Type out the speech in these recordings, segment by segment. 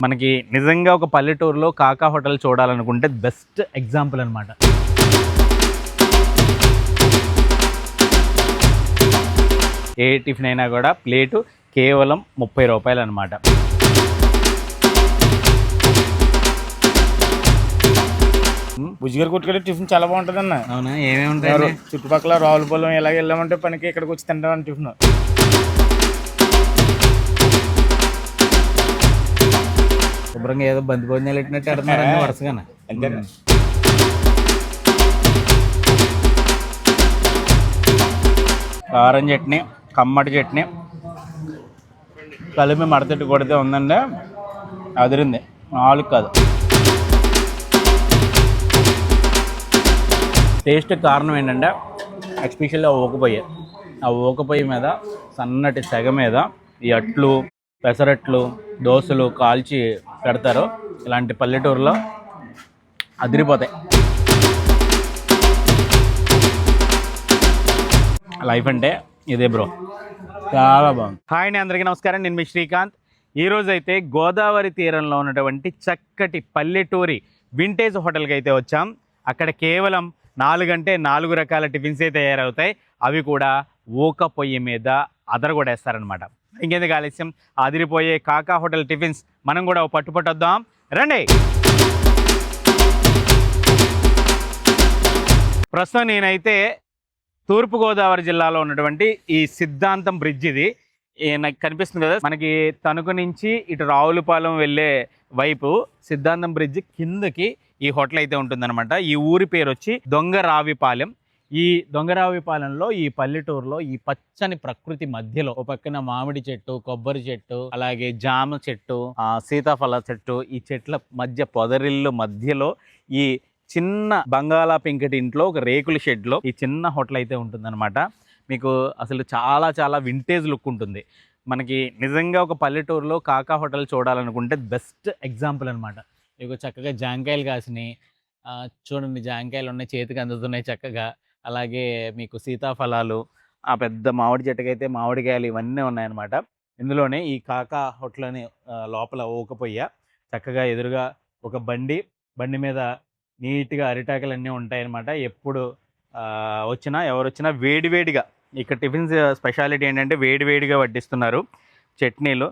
మనకి నిజంగా ఒక పల్లెటూరులో కాకా హోటల్ చూడాలనుకుంటే బెస్ట్ ఎగ్జాంపుల్ అనమాట. ఏ టిఫిన్ అయినా కూడా ప్లేటు కేవలం 30 రూపాయలు అనమాట. బుజ్జిగారు కొట్టుకెళ్ళి టిఫిన్ చాలా బాగుంటుంది అన్న. అవునా, ఏమేమి ఉంటాయి? చుట్టుపక్కల రావులపొలం ఇలాగ వెళ్ళామంటే పనికి ఇక్కడికి వచ్చి తింటామని టిఫిన్. శుభ్రంగా ఏదో బంతి భోజనాలు పెట్టినట్టు ఆడుతున్నారు అన్ని వరుసగా. అంతే. కారం చట్నీ, కమ్మటి చట్నీ కలిపి మడతెట్టు కొడితే ఉందండి, అదిరింది. 4 కాదు. టేస్ట్ కారణం ఏంటంటే ఎస్పెషల్లీ ఆ ఊకపోయ్యి మీద సన్నటి సెగ మీద ఈ అట్లు, పెసరట్లు, దోశలు కాల్చి పెడతారు. ఇలాంటి పల్లెటూరులో అదిరిపోతాయి. లైఫ్ అంటే ఇదే బ్రో, చాలా బాగుంది. హాయ్ అండి, అందరికీ నమస్కారం. నేను మీ శ్రీకాంత్. ఈరోజు అయితే గోదావరి తీరంలో ఉన్నటువంటి చక్కటి పల్లెటూరి వింటేజ్ హోటల్కి అయితే వచ్చాం. అక్కడ కేవలం 4 అంటే 4 రకాల టిఫిన్సే తయారవుతాయి. అవి కూడా ఊక పొయ్యి మీద అదరగొడేస్తారనమాట. ఇంకెందుకు ఆలస్యం, అదిరిపోయే కాకా హోటల్ టిఫిన్స్ మనం కూడా పట్టుపట్టొద్దాం రండి. ప్రస్తుతం నేనైతే తూర్పుగోదావరి జిల్లాలో ఉన్నటువంటి ఈ సిద్ధాంతం బ్రిడ్జ్, ఇది నాకు కనిపిస్తుంది కదా, మనకి తణుకు నుంచి ఇటు రావులపాలెం వెళ్ళే వైపు సిద్ధాంతం బ్రిడ్జ్ కిందకి ఈ హోటల్ అయితే ఉంటుందన్నమాట. ఈ ఊరి పేరు వచ్చి దొంగరావిపాలెం. ఈ దొంగరావిపాలెంలో ఈ పల్లెటూరులో ఈ పచ్చని ప్రకృతి మధ్యలో ఒక పక్కన మామిడి చెట్టు, కొబ్బరి చెట్టు, అలాగే జామ చెట్టు, సీతాఫల చెట్టు, ఈ చెట్ల మధ్య పొదరిల్లు మధ్యలో ఈ చిన్న బంగాళా పెంకటి ఇంట్లో ఒక రేకుల షెడ్లో ఈ చిన్న హోటల్ అయితే ఉంటుందన్నమాట. మీకు అసలు చాలా చాలా వింటేజ్ లుక్ ఉంటుంది. మనకి నిజంగా ఒక పల్లెటూరులో కాకా హోటల్ చూడాలనుకుంటే బెస్ట్ ఎగ్జాంపుల్ అనమాట. మీకు చక్కగా జాంకాయలు కాసినాయి, చూడండి జాంకాయలు ఉన్నాయి, చేతికి అందుతున్నాయి చక్కగా. అలాగే మీకు సీతాఫలాలు, ఆ పెద్ద మామిడి చెట్టుకైతే మామిడికాయలు, ఇవన్నీ ఉన్నాయన్నమాట. ఇందులోనే ఈ కాకా హోటల్ అని లోపల ఊకపోయ్య చక్కగా ఎదురుగా ఒక బండి మీద నీట్గా అరిటాకులు అన్నీ ఉంటాయన్నమాట. ఎప్పుడు ఎవరు వచ్చినా వేడివేడిగా ఇక్కడ టిఫిన్స్ స్పెషాలిటీ ఏంటంటే వేడివేడిగా వడ్డిస్తున్నారు. చట్నీలు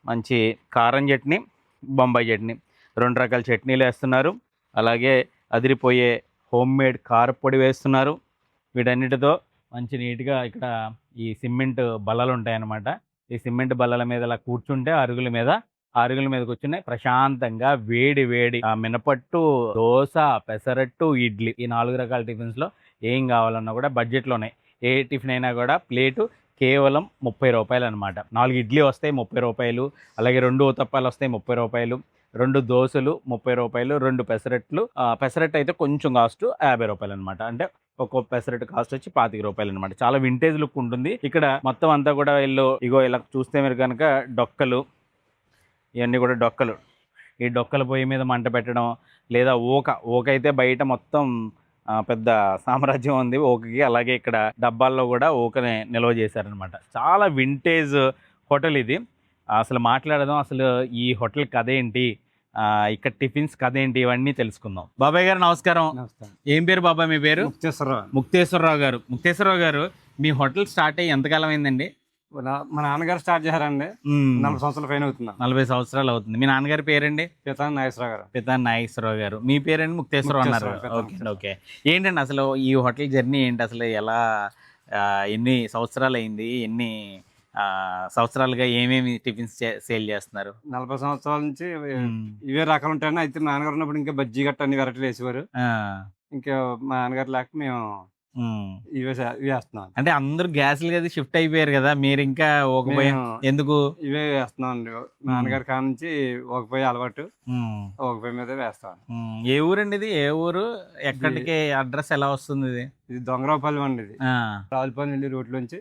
మంచి కారం చట్నీ, బొంబాయి చట్నీ, 2 రకాల చట్నీలు వేస్తున్నారు. అలాగే అదిరిపోయే హోమ్ మేడ్ కారపొడి వేస్తున్నారు. వీటన్నిటితో మంచి నీట్గా ఇక్కడ ఈ సిమెంట్ బల్లలు ఉంటాయన్నమాట. ఈ సిమెంట్ బల్లల మీద ఇలా కూర్చుంటే అరుగుల మీద కూర్చుని ప్రశాంతంగా వేడి మినపట్టు, దోశ, పెసరట్టు, ఇడ్లీ, ఈ 4 రకాల టిఫిన్స్లో ఏం కావాలన్నా కూడా బడ్జెట్లోనే. ఏ టిఫిన్ అయినా కూడా ప్లేటు కేవలం 30 రూపాయలు అనమాట. 4 ఇడ్లీ వస్తాయి 30 రూపాయలు, అలాగే 2 ఉతప్పాలు వస్తాయి 30 రూపాయలు, 2 దోశలు 30 రూపాయలు, 2 పెసరట్లు. పెసరట్టు అయితే కొంచెం కాస్ట్ 50 రూపాయలు అనమాట. అంటే ఒక్కో పెసరట్టు కాస్ట్ వచ్చి 25 రూపాయలు అనమాట. చాలా వింటేజ్ లుక్ ఉంటుంది ఇక్కడ. మొత్తం అంతా కూడా ఇగో ఇలా చూస్తే మీరు కనుక డొక్కలు, ఇవన్నీ కూడా డొక్కలు. ఈ డొక్కల పొయ్యి మీద మంట పెట్టడం, లేదా ఊక అయితే బయట మొత్తం పెద్ద సామ్రాజ్యం ఉంది ఊకకి. అలాగే ఇక్కడ డబ్బాల్లో కూడా ఊకనే నిల్వ చేశారనమాట. చాలా వింటేజ్ హోటల్ ఇది. అసలు మాట్లాడదాం, అసలు ఈ హోటల్ కథ ఏంటి, ఇక్కడ టిఫిన్స్ కథ ఏంటి, ఇవన్నీ తెలుసుకుందాం. బాబాయ్ గారు నమస్కారం. ఏం పేరు బాబాయ్ మీ పేరు? ముక్తేశ్వరరావు గారు, మీ హోటల్ స్టార్ట్ అయ్యి ఎంతకాలం అయిందండి? మా నాన్నగారు స్టార్ట్ చేశారండి. 40 సంవత్సరాల పైన అవుతుంది. 40 సంవత్సరాలు అవుతుంది. మీ నాన్నగారి పేరండి? పితాని నాగేశ్వరరావు గారు. మీ పేరండి? ముక్తేశ్వరరావు అన్నారు. ఓకే. ఏంటండి అసలు ఈ హోటల్ జర్నీ ఏంటి, అసలు ఎలా, ఎన్ని సంవత్సరాలు అయింది, ఎన్ని సంవత్సరాలుగా ఏమేమి టిఫిన్స్ సేల్ చేస్తున్నారు? 40 సంవత్సరాల నుంచి ఇవే రకాలు ఉంటాయండి. అయితే మా నాన్నగారు ఉన్నప్పుడు ఇంకా బజ్జీ గట్ట అన్ని వెరైటీలు వేసేవారు. ఇంకా మా నాన్నగారు లేక మేము ఇవే వేస్తున్నాం. అంటే అందరూ గ్యాస్లు కదా షిఫ్ట్ అయిపోయారు కదా, మీరు ఇంకా ఊకపోయి ఎందుకు ఇవే వేస్తున్నాం అండి. మా నాన్నగారి కాడ నుంచి ఊకపోయి అలవాటు, ఊకపోయి మీద వేస్తాం. ఏ ఊరండి ఇది? ఏ ఊరు, ఎక్కడికి అడ్రస్ ఎలా వస్తుంది? ఇది దొంగరావుపాలెం అండి. ఇది రావులపాలెం వెళ్ళి రూట్ నుంచి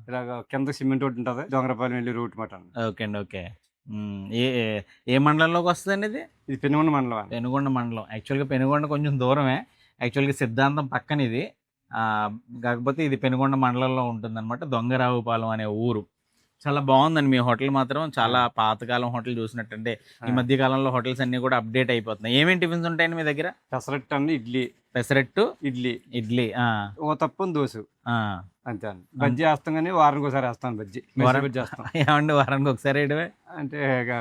ఇలాగ కింద సిమెంట్ రోడ్ ఉంటుంది, దొంగరావుపాలెం వెళ్ళి రూట్ మాట. ఓకే అండి. ఓకే. ఏ మండలంలోకి వస్తుందండి ఇది? ఇది పెనుగొండ మండలం. యాక్చువల్గా పెనుగొండ కొంచెం దూరమే. యాక్చువల్గా సిద్ధాంతం పక్కన ఇది, కాకపోతే ఇది పెనుగొండ మండలంలో ఉంటుందన్నమాట. దొంగరావుపాలెం అనే ఊరు. చాలా బాగుందండి మీ హోటల్ మాత్రం. చాలా పాతకాలం హోటల్ చూసినట్టంటే ఈ మధ్య కాలంలో హోటల్స్ అన్ని కూడా అప్డేట్ అయిపోతున్నాయి. ఏమేమి టిఫిన్స్ ఉంటాయండి మీ దగ్గర? పెసరట్టు అండి, ఇడ్లీ, పెసరట్టు, ఇడ్లీ, ఇడ్లీ. ఓ తప్పని దోశ, ఆ. అంతే అండి. బజ్జీ వేస్తాం కానీ వారానికి ఒకసారి వేస్తాం బజ్జీ. బజ్జీ వేస్తాం. ఏమండి వారానికి ఒకసారి వేయడమే అంటే ఇక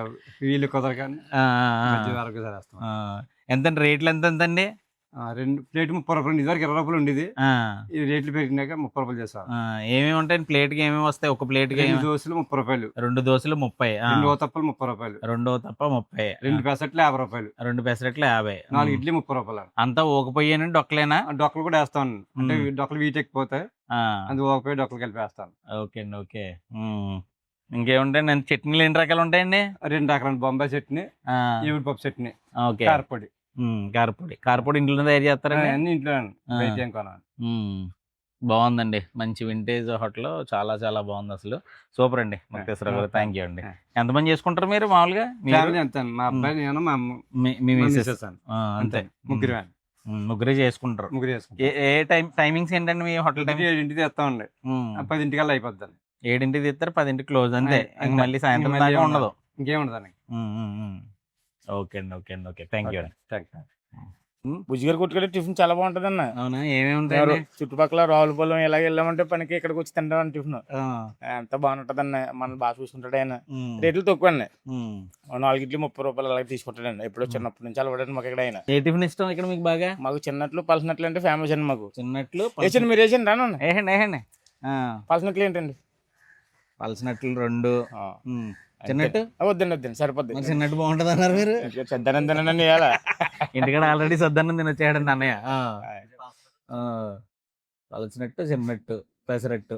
వీళ్ళు కుదరక బజ్జీ వారానికి ఒకసారి వేస్తాం. ఎంతండి రేట్లు ఎంతండి? 2 ప్లేట్ 30 రూపాయలు. ఇదివరకు 20 రూపాయలు ఉండేది. ఈ రేట్లు పెరిగినాక 30 రూపాయలు చేస్తాం. ఏమేమి ఉంటాయి ప్లేట్కి? ఏమేమి వస్తాయి ఒక ప్లేట్కి? 2 దోశలు 30 రూపాయలు, 2 దోశలు 30, 2 ఓతప్పలు 30 రూపాయలు, 2 తప్ప 30, 2 పెసరట్లు 50 రూపాయలు, 2 పెసరట్లు 50, 4 ఇడ్లీ 30 రూపాయలు. అంతా ఊకపోయానండి డొక్కలేనా? డొక్కలు కూడా వేస్తాను. అంటే డొక్కలు వీటి ఎక్కిపోతాయి, అది ఊకపోయి డొక్కలు కలిపి వేస్తాను. ఓకే అండి, ఓకే. ఇంకేముంటాయండి? చట్నీలు ఎన్ని రకాలు ఉంటాయండి? 2 రకాల బొంబాయి చట్నీ, ఈవిడి పప్పు చట్నీ, ఓకే. కారపొడి. కారపొడి ఇంట్లో తయారు చేస్తారండి? అన్ని ఇంట్లో బయట ఏం కొనాలి. బాగుందండి, మంచి వింటేజ్ హోటల్. చాలా చాలా బాగుంది అసలు. సూపర్ అండి ముక్తేశ్వర గారు. థ్యాంక్ యూ అండి. ఎంతమంది చేసుకుంటారు మీరు మామూలుగా? ఫ్యామిలీ అంతే, మా అబ్బాయి, నేను, మా అమ్మ, మీ మా మిసెస్. మిసెస్ అండి. అంతే, ముగ్గురు ముగ్గురే చేసుకుంటారు. ముగ్గురు చేసుకుంటాం. ఏ టైమింగ్స్ ఏంటండి మీ హోటల్ టైం? 7ంటికి తెస్తామండి, 10ంటికల్లా అయిపోద్ది. 7ంటికి తీస్తారు, 10ంటికి క్లోజ్. అంతే, ఇంక మళ్ళీ సాయంత్రం మళ్ళీ దాకా ఉండదు. ఇంకేముండదు. ఓకే అండి, ఓకే అండి, ఓకే. థ్యాంక్ యూ అండి. బుజ్జిగారు కొట్టుకెళ్ళి టిఫిన్ చాలా బాగుంటది అన్న. అవునా? ఏమేమి ఉంటాయి? చుట్టుపక్కల రావులపాలెం ఇలాగ వెళ్ళామంటే పనికి ఇక్కడికి వచ్చి తింటాం టిఫిన్. ఎంత బాగుంటది అన్న, మన బాగా చూసుకుంటాడు ఆయన. రేట్లు తక్కువ అండి. 4 ఇడ్లీ 30 రూపాయలు అలాగే తీసుకుంటాడండి. ఎప్పుడో చిన్నప్పటి నుంచి అలవాడండి మాకు ఇక్కడ ఆయన. ఏ టిఫిన్ ఇష్టం ఇక్కడ మీకు బాగా? మాకు చిన్నట్లు పలసనట్లు అంటే ఫేమస్ అండి. మాకు చిన్నట్లు వేసండి, మీరు వేసండి రాను. వేయండి. పలసనట్లు ఏంటండి? పలసనట్లు 2. చిన్నట్టు వద్దండి సరిపోద్ది. చిన్నట్టు బాగుంటది అన్నారు మీరు. చెద్దనండి ఇంటికాడ ఆల్రెడీ సద్దన్నం తినొచ్చాడండి అన్నయ్య. పలచినట్టు, చిన్నట్టు, పెసరట్టు.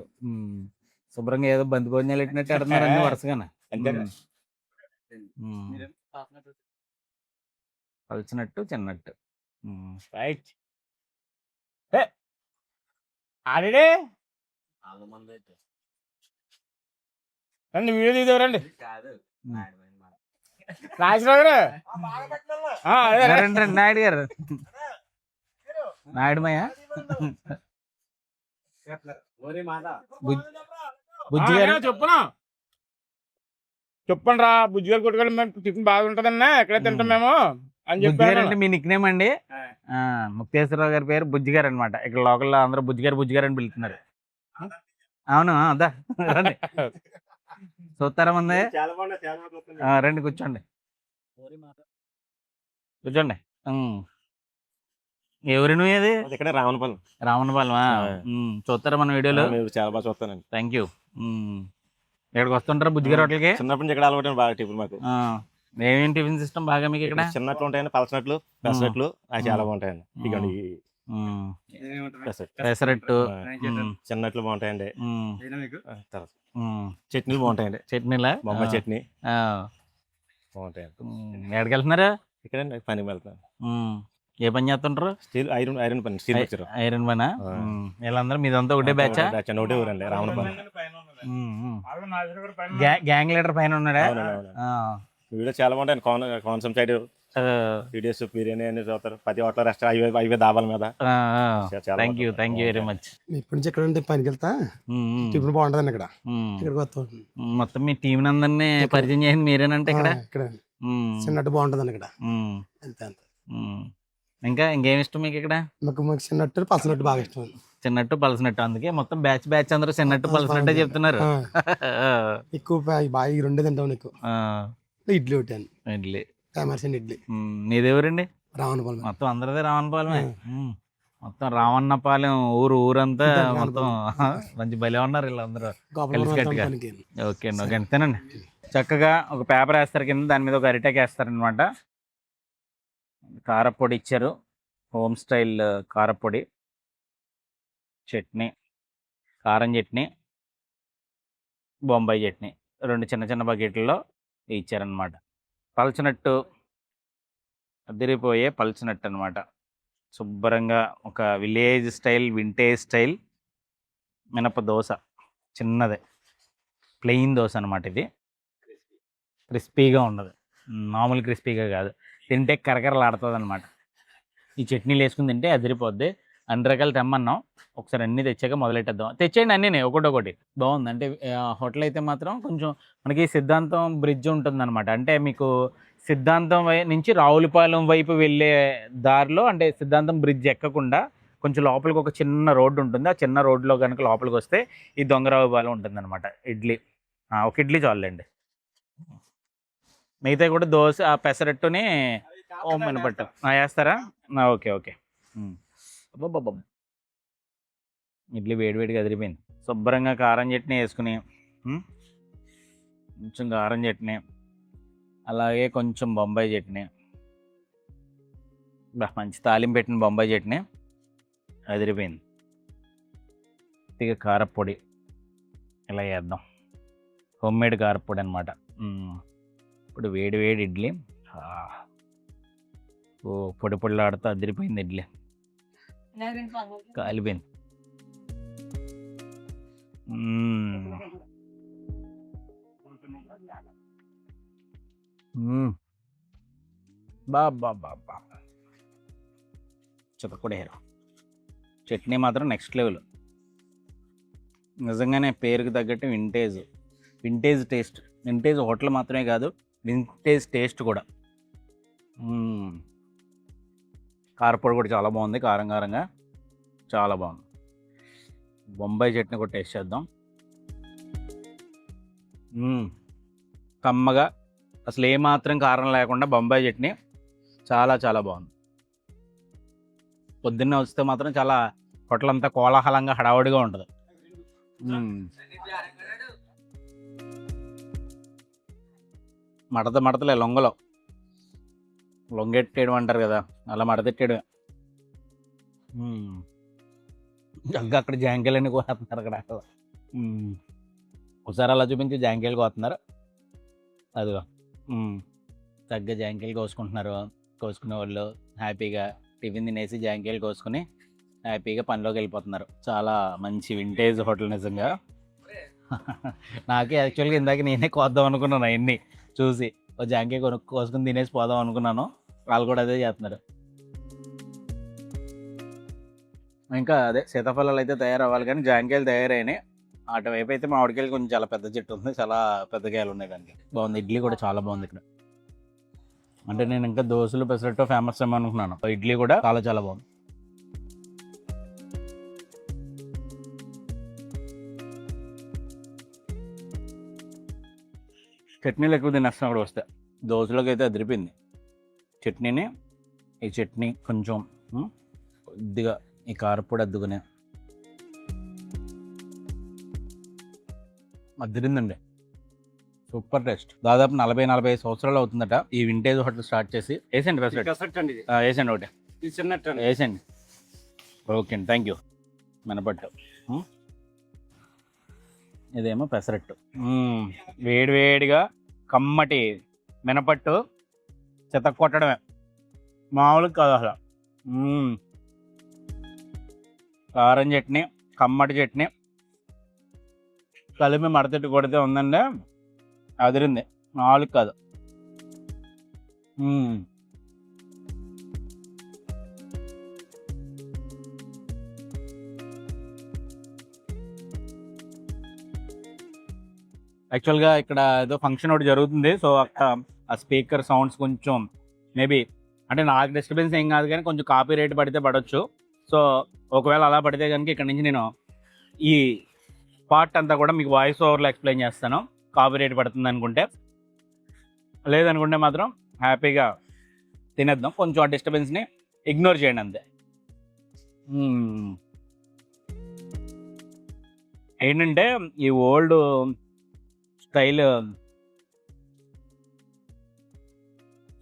శుభ్రంగా ఏదో బంతి భోజనాలు పెట్టినట్టు ఆడుతున్నారు అన్ని వరుసగానే. పలచినట్టు, చిన్నట్టు. రైట్. ఆడే రండి, వీడియో తీసేవారండి. నాగేశ్వరరావు గారు, రండి నాయుడు గారు. నాయుడుమయ్య, బుజ్జి గారు చెప్పండి రా. బుజ్జిగారు కొట్టుకెళ్ళి మేము టిఫిన్ బాగుంటదన్నా, ఎక్కడే తింటాం మేము అని చెప్పారంటే మీ నిక్ నేమ్ అండి. ముక్తేశ్వరరావు గారి పేరు బుజ్జి గారు అనమాట. ఇక్కడ లోకల్లో అందరూ బుజ్జి గారు అని పిలుస్తున్నారు. అవును, అదా రండి చూస్తారా మంది. రండి కూర్చోండి. ఎవరి నువ్వు అది? ఇక్కడ రావణపాలెం. రావణపాలెమా? చూస్తారా మన వీడియోలో? చాలా బాగా చూస్తానండి. Thank you. ఇక్కడికి వస్తుంటారా బుజ్జిగారు హోటల్కి? చిన్నప్పటి నుంచి ఇక్కడ అలవాటు బాగా టిఫిన్ మాకు. ఏమేమి టిఫిన్ సిస్టమ్ బాగా మీకు ఇక్కడ? చిన్నట్లు ఉంటాయండి, పలసనట్లు, పెసరట్లు, అవి చాలా బాగుంటాయండి. ఇక పెసరట్టు, చిన్నట్లు బాగుంటాయండి. చట్నీలు బాగుంటాయండి. చట్నీలా? బొమ్మ చట్నీ బాగుంటాయండి. ఎక్కడికి వెళ్తున్నారు? ఇక్కడ పని వెళ్తున్నాను. ఏ పని చేస్తుంటారు? స్టీల్ ఐరన్ పని. స్టీల్ వచ్చారు. ఐరన్ పనా? వీళ్ళందరూ మీదంతా ఒకటే బ్యాచ్? ఒకటే ఊరండి, రావణపాలెం. గ్యాంగ్ లీడర్ పైన ఉన్నాడా? వీడియో చాలా బాగుంటాయి. కోనసీమ సైడ్ వీడియోస్, బిర్యానీ అని చూస్తారు. ప్రతి హోటల్ రెస్టారెంట్ హైవే దాబాల మీద. Thank you very much. ఇప్పటి నుంచి ఎక్కడ పనికి వెళ్తా టిఫిన్ బాగుంటదండి ఇక్కడ. మొత్తం మీ టీం అందరినీ పరిచయం చేసింది మీరేనంటే ఇక్కడ? చిన్నట్టు బాగుంటదండి ఇక్కడ. అంతే అంతే. ఇంకా ఇంకేం ఇష్టం మీకు ఇక్కడ? మాకు చిన్నట్టు పలసనట్టు బాగా ఇష్టం. చిన్నట్టు పలసనట్టు, అందుకే మొత్తం బ్యాచ్ అందరూ చిన్నట్టు పలసనట్టే చెప్తున్నారు. ఎక్కువ బాగా ఈ రెండే తింటాం. ఎక్కువ ఇడ్లీ ఒకటి అండి. ఇడ్లీ ఫేమస్ అండి ఇడ్లీ. నీదేవరండి? రావణపాలెం. మొత్తం అందరిదే రావణపాలెమే. మొత్తం రావణపాలెం ఊరంతా మొత్తం మంచి భలే ఉన్నారు వీళ్ళందరూ కలిసికట్టుగా. ఓకే అండి, ఓకే అండి. తినండి. చక్కగా ఒక పేపర్ వేస్తారు కింద, దాని మీద ఒక అరిటాక్ వేస్తారనమాట. కారపొడి ఇచ్చారు, హోమ్ స్టైల్ కారపొడి, చట్నీ, కారం చట్నీ, బొంబాయి చట్నీ, 2 చిన్న చిన్న బకెట్లలో ఇచ్చారనమాట. పలచనట్టు, అదిరిపోయే పలచనట్టు అనమాట. శుభ్రంగా ఒక విలేజ్ స్టైల్, వింటేజ్ స్టైల్ మినప దోశ, చిన్నదే ప్లెయిన్ దోశ అనమాట. ఇది క్రిస్పీగా ఉండదు, మామూలు క్రిస్పీగా కాదు, తింటే కరకరలాడుతుంది అనమాట. ఈ చట్నీలు వేసుకుని తింటే అదిరిపోద్ది. అన్ని రకాలు తెమ్మన్నాం. ఒకసారి అన్నీ తెచ్చాక మొదలెట్టేద్దాం. తెచ్చేయండి అన్నీ ఒకటొకటి. బాగుంది. అంటే హోటల్ అయితే మాత్రం కొంచెం మనకి సిద్ధాంతం బ్రిడ్జ్ ఉంటుందన్నమాట. అంటే మీకు సిద్ధాంతం నుంచి రావులపాలెం వైపు వెళ్ళే దారిలో, అంటే సిద్ధాంతం బ్రిడ్జ్ ఎక్కకుండా కొంచెం లోపలికి ఒక చిన్న రోడ్డు ఉంటుంది. ఆ చిన్న రోడ్లో కనుక లోపలికి వస్తే ఈ దొంగరావుపాలెం ఉంటుందన్నమాట. ఇడ్లీ ఒక ఇడ్లీ చాలండి. మిగతా కూడా దోశ, పెసరట్టుని మినపట్టు వేస్తారా? Okay okay. అబ్బబ్బబ్బ, ఇడ్లీ వేడివేడిగా అదిరిపోయింది. శుభ్రంగా కారం చట్నీ వేసుకుని, కొంచెం కారం చట్నీ, అలాగే కొంచెం బొంబాయి చట్నీ, మంచి తాలింపు పెట్టిన బొంబాయి చట్నీ అదిరిపోయింది. ఇక కారపొడి ఇలా వేద్దాం. హోమ్మేడ్ కారపొడి అనమాట. ఇప్పుడు వేడి వేడి ఇడ్లీ, ఓ పొడి పొడిలాడుతూ అదిరిపోయింది ఇడ్లీ, కాలిపోయింది. బాబా చితకూడ హీరో. చట్నీ మాత్రం నెక్స్ట్ లెవెల్. నిజంగానే పేరుకి తగ్గట్టు వింటేజ్ టేస్ట్. వింటేజ్ హోటల్ మాత్రమే కాదు, వింటేజ్ టేస్ట్ కూడా. కారపొడి కూడా చాలా బాగుంది, కారం కారంగా చాలా బాగుంది. బొంబాయి చట్నీ కూడా టేస్ట్ చేద్దాం. కమ్మగా, అసలు ఏమాత్రం కారం లేకుండా బొంబాయి చట్నీ చాలా చాలా బాగుంది. పొద్దున్నే వస్తే మాత్రం చాలా హోటల్ అంతా కోలాహలంగా హడావుడిగా ఉంటుంది. మడతలే లొంగెట్టేయడం అంటారు కదా, అలా మడతెట్టాడు. అక్కడ జాంకాయలన్నీ కోస్తున్నారు అక్కడ. ఒకసారి అలా చూపించి జాంకాయలు కోస్తున్నారు. అదిగో తగ్గ జాంకాయలు కోసుకునే వాళ్ళు హ్యాపీగా టిఫిన్ తినేసి జాంకాయలు కోసుకుని హ్యాపీగా పనిలోకి వెళ్ళిపోతున్నారు. చాలా మంచి వింటేజ్ హోటల్ నిజంగా. నాకే యాక్చువల్గా ఇందాక నేనే కోద్దాం అనుకున్నాను, అవన్నీ చూసి ఓ జాంకాయ కోసుకుని తినేసి పోదాం అనుకున్నాను. వాళ్ళు కూడా అదే చేస్తున్నారు. ఇంకా అదే సీతాఫలాలు అయితే తయారవ్వాలి, కానీ జాంకాయలు తయారైనాయి. అటువైపు అయితే మామిడికాయలు కొంచెం చాలా పెద్ద చెట్టు ఉంది, చాలా పెద్ద కాయలు ఉన్నాయి దానికి. బాగుంది. ఇడ్లీ కూడా చాలా బాగుంది ఇక్కడ. అంటే నేను ఇంకా దోశలు పెసరట్టు ఫేమస్ ఏమో అనుకున్నాను. ఇడ్లీ కూడా చాలా చాలా బాగుంది. చట్నీలు ఎక్కువ తినేస్తాం అక్కడ వస్తే. దోశలోకి అయితే అదిరిపోయింది చట్నీని. ఈ చట్నీ కొంచెం కొద్దిగా ఈ కారపొడి అద్దుకునే అదిరిందండి. Super taste. దాదాపు 40-45 సంవత్సరాలు అవుతుందట ఈ వింటేజ్ హోటల్ స్టార్ట్ చేసి. వేసండి పెసరట్టు అండి ఇది. వేసండి ఒకటి చిన్నట్టు వేసండి. ఓకే అండి, థ్యాంక్ యూ. మినపట్టు, ఇదేమో పెసరట్టు. వేడివేడిగా కమ్మటి మినపట్టు చెత్త కొట్టడమే, మామూలుగా కాదు అసలు. కారం చట్నీ, కమ్మటి చట్నీ కలిపి మడతెట్టు కొడితే ఉందండి, అదిరింది, మామూలుగా కాదు. యాక్చువల్గా ఇక్కడ ఏదో ఫంక్షన్ ఒకటి జరుగుతుంది. సో అక్కడ ఆ స్పీకర్ సౌండ్స్ కొంచెం మేబీ, అంటే నాకు డిస్టర్బెన్స్ ఏం కాదు, కానీ కొంచెం కాపీ రేట్ పడితే పడవచ్చు. సో ఒకవేళ అలా పడితే కనుక ఇక్కడ నుంచి నేను ఈ పార్ట్ అంతా కూడా మీకు వాయిస్ ఓవర్లో ఎక్స్ప్లెయిన్ చేస్తాను. కాపీ రేట్ పడుతుంది అనుకుంటే, లేదనుకుంటే మాత్రం హ్యాపీగా తినేద్దాం. కొంచెం ఆ డిస్టర్బెన్స్ని ఇగ్నోర్ చేయండి అంతే. ఏంటంటే ఈ ఓల్డ్ స్టైల్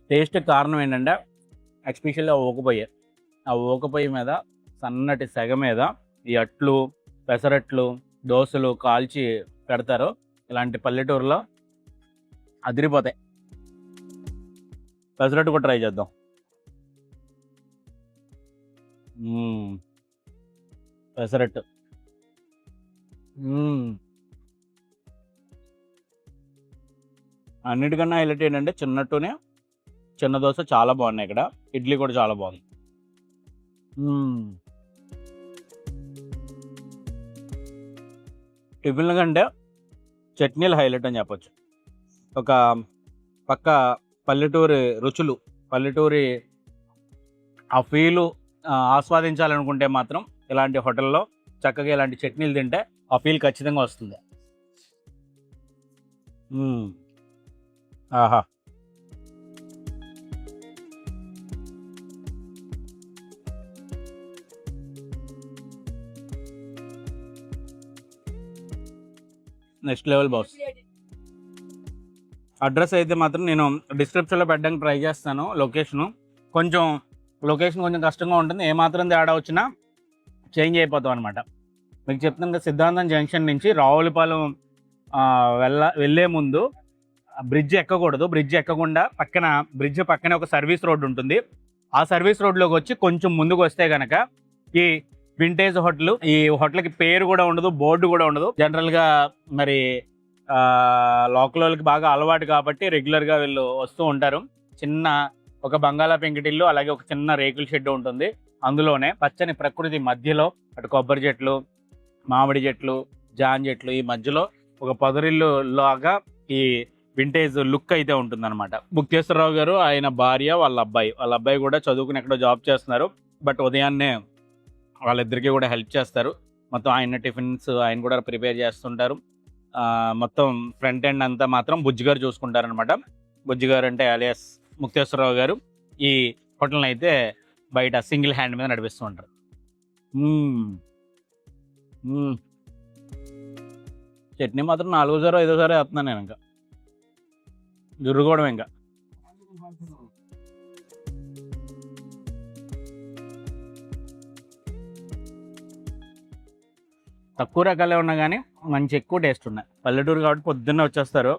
టేస్ట్ కారణం ఏంటంటే ఎస్పెషల్లీ ఆ ఊకపోయ్యి మీద సన్నటి సెగ మీద ఈ అట్లు, పెసరట్లు, దోశలు కాల్చి పెడతారు. ఇలాంటి పల్లెటూరులో అదిరిపోతాయి. పెసరట్టు కూడా ట్రై చేద్దాం. పెసరట్టు అన్నిటికన్నా హైలైట్ ఏంటంటే చిన్న దోశ చాలా బాగున్నాయి ఇక్కడ. ఇడ్లీ కూడా చాలా బాగుంది. టిఫిన్ల కంటే చట్నీలు హైలైట్ అని చెప్పొచ్చు. ఒక పక్క పల్లెటూరి రుచులు, పల్లెటూరి ఆ ఫీలు ఆస్వాదించాలనుకుంటే మాత్రం ఇలాంటి హోటల్లో చక్కగా ఇలాంటి చట్నీలు తింటే ఆ ఫీల్ ఖచ్చితంగా వస్తుంది. ఆహా, నెక్స్ట్ లెవెల్ బాస్. అడ్రస్ అయితే మాత్రం నేను డిస్క్రిప్షన్లో పెట్టడానికి ట్రై చేస్తాను. లొకేషన్ కొంచెం కష్టంగా ఉంటుంది. ఏమాత్రం తేడా వచ్చినా చేంజ్ అయిపోతాం అనమాట. మీకు చెప్తాను కదా, సిద్ధాంతం జంక్షన్ నుంచి రావులపాలెం వెళ్ళే ముందు బ్రిడ్జ్ ఎక్కకూడదు. బ్రిడ్జ్ ఎక్కకుండా బ్రిడ్జ్ పక్కనే ఒక సర్వీస్ రోడ్ ఉంటుంది. ఆ సర్వీస్ రోడ్లోకి వచ్చి కొంచెం ముందుకు వస్తే కనుక ఈ వింటేజ్ హోటల్, ఈ హోటల్కి పేరు కూడా ఉండదు, బోర్డు కూడా ఉండదు. జనరల్గా మరి లోకల్ వాళ్ళకి బాగా అలవాటు కాబట్టి రెగ్యులర్గా వీళ్ళు వస్తూ ఉంటారు. చిన్న ఒక బంగాళా పెంకుటిల్లు, అలాగే ఒక చిన్న రేకుల షెడ్ ఉంటుంది. అందులోనే పచ్చని ప్రకృతి మధ్యలో అటు కొబ్బరి చెట్లు, మామిడి చెట్లు, జాన్ చెట్లు, ఈ మధ్యలో ఒక పొదరిల్లు లాగా ఈ వింటేజ్ లుక్ అయితే ఉంటుందన్నమాట. ముక్తేశ్వరరావు గారు, ఆయన భార్య, వాళ్ళ అబ్బాయి కూడా చదువుకుని ఎక్కడో జాబ్ చేస్తున్నారు. బట్ ఉదయాన్నే వాళ్ళిద్దరికీ కూడా హెల్ప్ చేస్తారు. మొత్తం ఆయన టిఫిన్స్ ఆయన కూడా ప్రిపేర్ చేస్తుంటారు. మొత్తం ఫ్రంట్ ఎండ్ అంతా మాత్రం బుజ్జిగారు చూసుకుంటారనమాట. బుజ్జిగారు అంటే అలియాస్ ముక్తేశ్వరరావు గారు ఈ హోటల్ని అయితే బయట సింగిల్ హ్యాండ్ మీద నడిపిస్తూ ఉంటారు. చట్నీ మాత్రం 4 5 వేస్తున్నాను నేను. ఇంకా జుర్రుకోవడం ఇంకా. తక్కువ రకాలే ఉన్నా కానీ మంచి ఎక్కువ టేస్ట్ ఉన్నాయి. పల్లెటూరు కాబట్టి పొద్దున్నే వచ్చేస్తారు.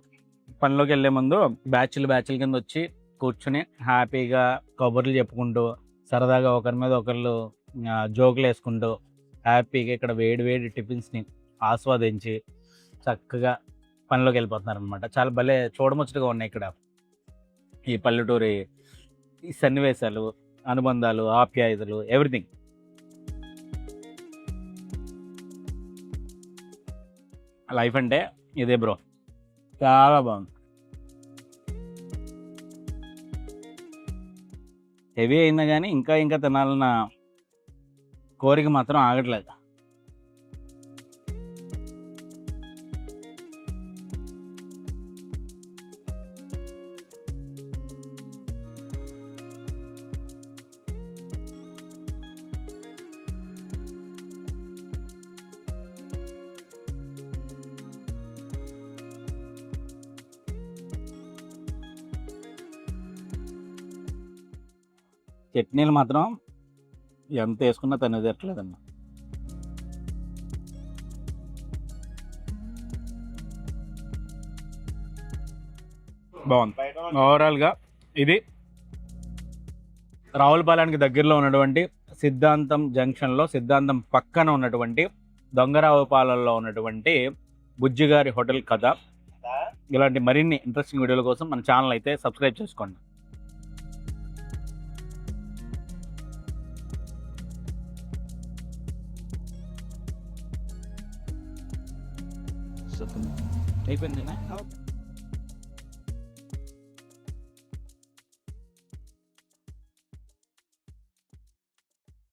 పనిలోకి వెళ్ళే ముందు బ్యాచ్ల కింద వచ్చి కూర్చుని హ్యాపీగా కబుర్లు చెప్పుకుంటూ, సరదాగా ఒకరి మీద ఒకళ్ళు జోకులు వేసుకుంటూ హ్యాపీగా ఇక్కడ వేడి టిఫిన్స్ని ఆస్వాదించి చక్కగా పనిలోకి వెళ్ళిపోతున్నారు అనమాట. చాలా భలే చూడముచ్చటగా ఉన్నాయి ఇక్కడ ఈ పల్లెటూరి ఈ సన్నివేశాలు, అనుబంధాలు, ఆప్యాయతలు, ఎవ్రీథింగ్. లైఫ్ అంటే ఇదే బ్రో, చాలా బాగుంది. హెవీ అయినా కానీ ఇంకా తినాలన్న కోరిక మాత్రం ఆగట్లేదు. చట్నీలు మాత్రం ఎంత వేసుకున్నా తినదట్లేదన్న. బాగుంది. ఓవరాల్గా ఇది రావులపాలెంకి దగ్గరలో ఉన్నటువంటి సిద్ధాంతం జంక్షన్లో, సిద్ధాంతం పక్కన ఉన్నటువంటి దొంగరావుపాలెంలో ఉన్నటువంటి బుజ్జిగారి హోటల్ కథ. ఇలాంటి మరిన్ని ఇంట్రెస్టింగ్ వీడియోల కోసం మన ఛానల్ అయితే సబ్స్క్రైబ్ చేసుకోండి. అయిపోయింది.